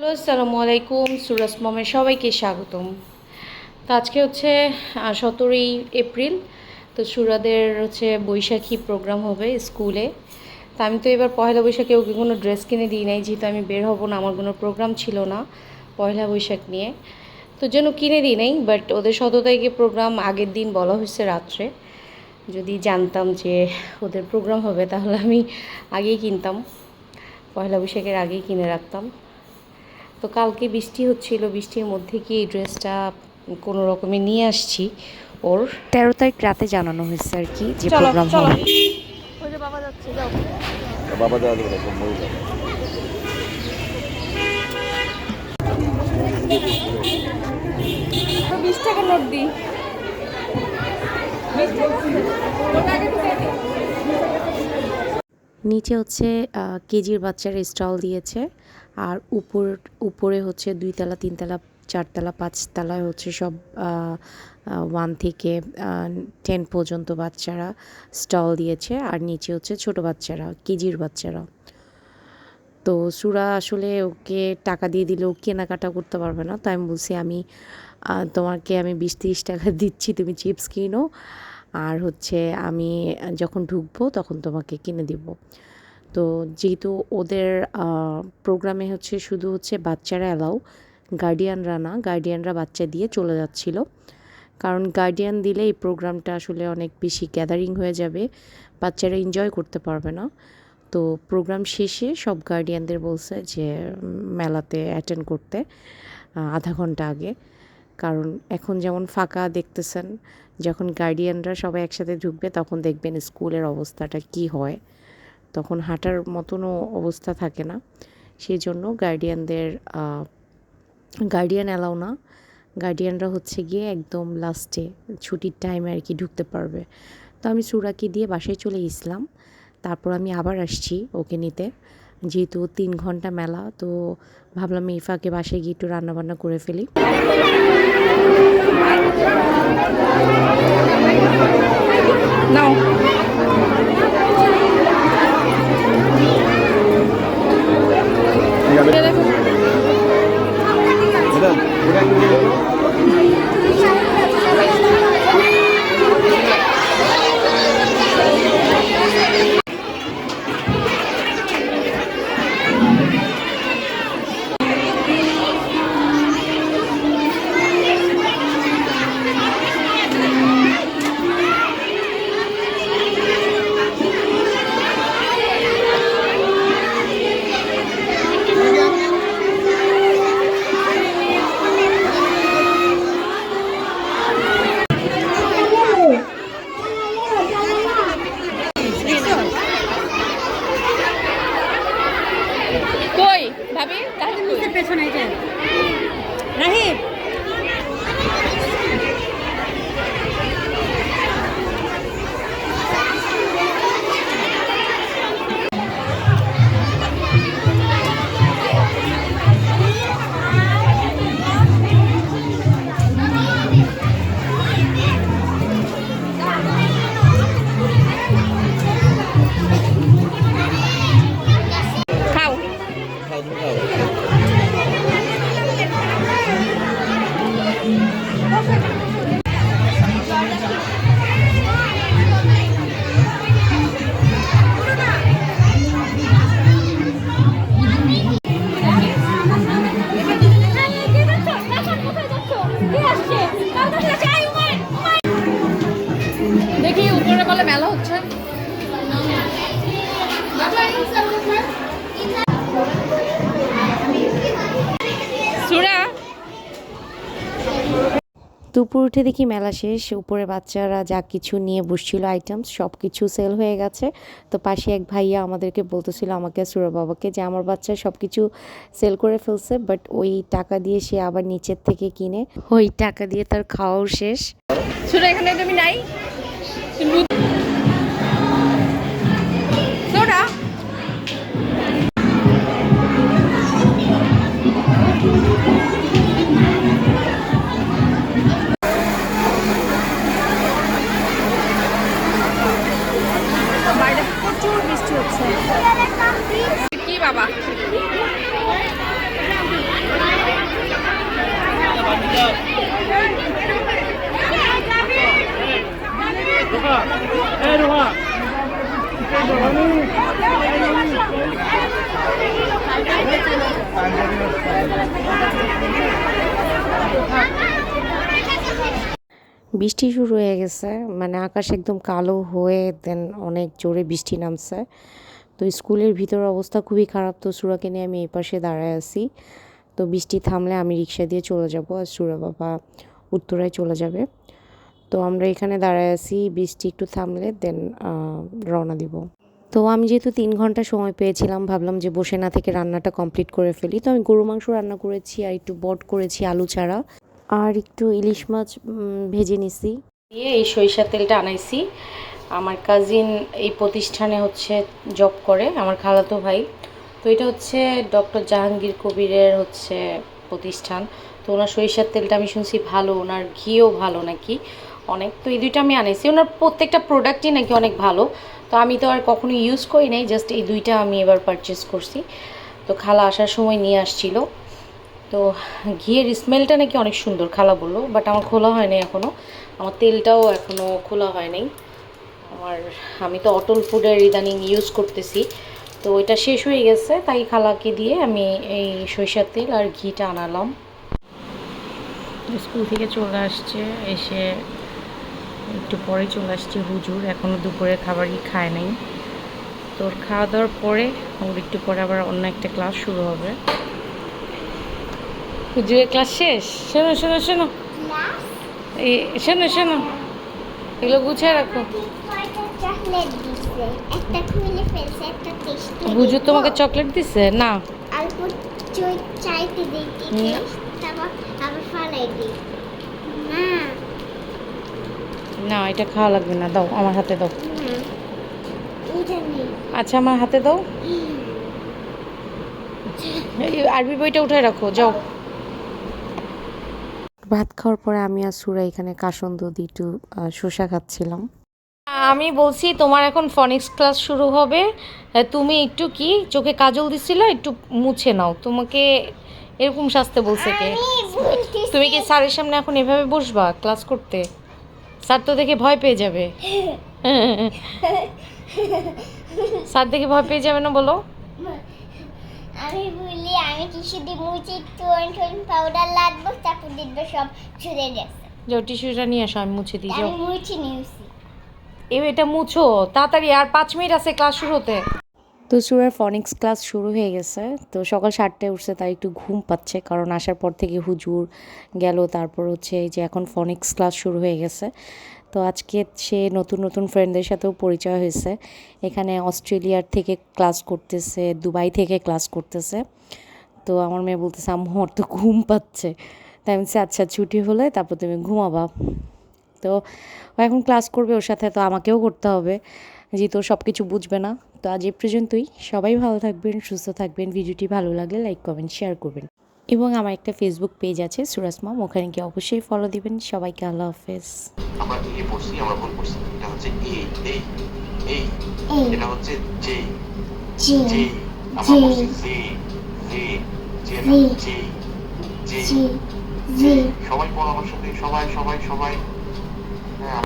Hello, আসসালামু আলাইকুম। সুরাজ মমের সবাইকে স্বাগতম। তো আজকে হচ্ছে 17ই এপ্রিল। তো সুরাদের হচ্ছে বৈশাখী প্রোগ্রাম হবে স্কুলে। তা আমি তো এবার পয়লা বৈশাখে ওকে কোনো ড্রেস কিনে দিই নাই, যেহেতু আমি বের হব না, আমার কোনো প্রোগ্রাম ছিল না পয়লা বৈশাখ নিয়ে, তো জন্য কিনে দিই নাই। বাট ওদের 17 তারিখে প্রোগ্রাম, আগের দিন বলা হয়েছে রাত্রে। যদি জানতাম যে ওদের প্রোগ্রাম হবে তাহলে আমি আগেই কিনতাম, পয়লা বৈশাখের আগেই কিনে রাখতাম। তো কালকে বৃষ্টি হচ্ছিল, বৃষ্টির মধ্যে কি এই ড্রেসটা কোনো রকমে নিয়ে আসছি ওর। 13 তারিখ রাতে জানানো হয়েছে আর কি যে চলো প্রোগ্রাম চলো, হবে। ওই যে বাবা যাচ্ছে, যাও। বাবা যাওয়া যাবে না, মরে যাবে। 20 টাকা নোট দিই। নিচে হচ্ছে কেজির বাচ্চারা স্টল দিয়েছে, আর উপরে হচ্ছে 2 তলা 3 তলা 4 তলা 5 তলায় হচ্ছে সব 1 থেকে 10 পর্যন্ত বাচ্চারা স্টল দিয়েছে, আর নিচে হচ্ছে ছোট বাচ্চারা, কেজির বাচ্চারা। তো সুরা আসলে ওকে টাকা দিয়ে দিলেও কেনাকাটা করতে পারবে না, তাই আমি বলছি তোমাকে আমি 20-30 টাকা দিচ্ছি, তুমি চিপস কিনো, আর হচ্ছে আমি যখন ঢুকবো তখন তোমাকে কিনে দিব। তো যেহেতু ওদের প্রোগ্রামে হচ্ছে শুধু হচ্ছে বাচ্চারা অ্যালাউ, গার্ডিয়ানরা না, গার্ডিয়ানরা বাচ্চা দিয়ে চলে যাচ্ছিল, কারণ গার্ডিয়ান দিলে এই প্রোগ্রামটা আসলে অনেক বেশি গ্যাদারিং হয়ে যাবে, বাচ্চারা এনজয় করতে পারবে না। তো প্রোগ্রাম শেষে সব গার্ডিয়ানদের বলছে যে মেলাতে অ্যাটেন্ড করতে আধা ঘন্টা আগে, কারণ এখন যেমন ফাঁকা দেখতেছেন, যখন গার্ডিয়ানরা সবাই একসাথে ঢুকবে তখন দেখবেন স্কুলের অবস্থাটা কি হয়, তখন হাঁটার মতনও অবস্থা থাকে না। সেই জন্য গার্ডিয়ান অ্যালাউ না, গার্ডিয়ানরা হচ্ছে গিয়ে একদম লাস্টে ছুটির টাইমে আর কি ঢুকতে পারবে। তো আমি সুরাকে দিয়ে বাসায় চলে গেছিলাম, তারপর আমি আবার আসছি ওকে নিতে, যেহেতু 3 ঘন্টা মেলা, তো ভাবলাম এই ফাঁকে বাসায় গিয়ে একটু রান্নাবান্না করে ফেলি। নাও। কই ভাবি, তাহলে নিচে পেছনে যে রাহিব। খাও। দেখি উপরে বলে মেলা হচ্ছে। সুরা দুপুর উঠে দেখি মেলা শেষ, উপরে বাচ্চারা যা কিছু নিয়ে বসছিল আইটেমস সব কিছু সেল হয়ে গেছে। তো পাশে এক ভাইয়া আমাদেরকে বলতেছিল, আমাকে সুরা বাবাকে, যে আমার বাচ্চা সব কিছু সেল করে ফেলছে, বাট ওই টাকা দিয়ে সে আবার নিচের থেকে কিনে, ওই টাকা দিয়ে তার খাওয়াও শেষ। সুরা এখানে তুমি নাই। সুরা বাইরে প্রচুর বৃষ্টি হচ্ছে। কি বাবা, বৃষ্টি শুরু হয়ে গেছে, মানে আকাশ একদম কালো হয়ে দেন অনেক জোরে বৃষ্টি নামছে। তো স্কুলের ভিতর অবস্থা খুবই খারাপ, তো সুরাকে নিয়ে আমি এই পাশে দাঁড়ায় আছি। তো বৃষ্টি থামলে আমি রিক্সা দিয়ে চলে যাব, আর সুরা বাবা উত্তরায় চলে যাবে। তো আমরা এখানে দাঁড়ায় আছি, বৃষ্টি একটু থামলে দেন রওনা দিব। তো আমি যেহেতু 3 ঘন্টা সময় পেয়েছিলাম, ভাবলাম যে বসে না থেকে রান্নাটা কমপ্লিট করে ফেলি। তো আমি গরু মাংস রান্না করেছি, আর একটু বট করেছি আলু ছাড়া, আর একটু ইলিশ মাছ ভেজে নিছি। দিয়ে এই সরিষার তেলটা আনাইছি। আমার কাজিন এই প্রতিষ্ঠানে হচ্ছে জব করে, আমার খালাতো ভাই। তো এটা হচ্ছে ডক্টর জাহাঙ্গীর কবিরের হচ্ছে প্রতিষ্ঠান। তো ওনার সরিষার তেলটা আমি শুনছি ভালো, ওনার ঘিও ভালো নাকি অনেক। তো এই দুইটা আমি আনাইছি, ওনার প্রত্যেকটা প্রোডাক্টই নাকি অনেক ভালো। তো আমি তো আর কখনো ইউজ করি নাই, জাস্ট এই দুইটা আমি এবার পারচেস করছি। তো খালা আসার সময় নিয়ে আসছিল। তো ঘিয়ের স্মেলটা নাকি অনেক সুন্দর খালা বললো, বাট আমার খোলা হয়নি এখনও, আমার তেলটাও এখনও খোলা হয় নাই আমি তো অটল ফুডের ইদানিং ইউজ করতেছি, তো এটা শেষ হয়ে গেছে, তাই খালাকে দিয়ে আমি এই সরিষার তেল আর ঘিটা আনালাম। স্কুল থেকে চলে আসছে, এসে একটু পরে চলে আসছে হুজুর, এখনও দুপুরের খাবারই খায় নাই। তোর খাওয়া দাওয়ার পরে ওর একটু পরে আবার অন্য একটা ক্লাস শুরু হবে। হুজুরের ক্লাস শেষ। শোনো শোনো শোনো, এই শোনো শোনো, এগুলো গুছিয়ে রাখো। হুজুর তোমাকে চকলেট দিছে? না, না এটা খাওয়া লাগবে না, দাও আমার হাতে দাও। আচ্ছা আমার হাতে দাও, এই আরবি বইটা উঠায় রাখো, যাও। ভাত খাওয়ার পরে আমি আর সুরা এখানে কাসন্দ দিয়ে একটু শসা খাচ্ছিলাম। আমি বলছি তোমার এখন ফনিক্স ক্লাস শুরু হবে, তুমি একটু কি চোখে কাজল দিছিল, একটু মুছে নাও। তোমাকে এরকম সাজতে বলছে কে? তুমি কি স্যারের সামনে এখন এভাবে বসবা ক্লাস করতে? স্যার তো দেখে ভয় পেয়ে যাবে। স্যার দেখে ভয় পেয়ে যাবে না, বলো। আমি বলি আমি টিস্যু দিয়ে মুছে একটু পাউডার লাগবে, তারপর দেখবে সব ঝরে গেছে। যাও টিস্যুটা নিয়ে আসো, আমি মুছে দিই, যাও। আমি মুছে নিয়েছি। এটা মুছো তাড়াতাড়ি, আর 5 মিনিট আছে ক্লাস শুরু হতে। তো সুরার ফনিক্স ক্লাস শুরু হয়ে গেছে। তো সকাল 7টায় উঠছে, তাই একটু ঘুম পাচ্ছে, কারণ আসার পর থেকে হুজুর গেল, তারপর হচ্ছে এই যে এখন ফনিক্স ক্লাস শুরু হয়ে গেছে। তো আজকে সে নতুন নতুন ফ্রেন্ডদের সাথেও পরিচয় হয়েছে। এখানে অস্ট্রেলিয়ার থেকে ক্লাস করতেছে, দুবাই থেকে ক্লাস করতেছে। তো আমার মেয়ে বলতেছে আম্মু ওর তো ঘুম পাচ্ছে। তাই আমি বলছি আচ্ছা ছুটি হলে তারপর তুমি ঘুমাবা। তো ও এখন ক্লাস করবে, ওর সাথে তো আমাকেও করতে হবে, যেহেতু ও সব কিছু বুঝবে না। তো আজ এই পর্যন্তই, সবাই ভালো থাকবেন, সুস্থ থাকবেন। ভিডিওটি ভালো লাগলে লাইক কমেন্ট শেয়ার করবেন, এবং আমার একটা ফেসবুক পেজ আছে সুরাজ মম, ওখানে গিয়ে অবশ্যই ফলো দিবেন। সবাইকে আল্লাহ হাফেজ। আমরা এ পড়ছি, আমরা ভুল পড়ছি। এটা হচ্ছে এই এটা হচ্ছে জে জে আমরা পড়ছি জে জে জে না জে জে জে। সবাই পড়ো আমার সাথে, সবাই সবাই সবাই। হ্যাঁ।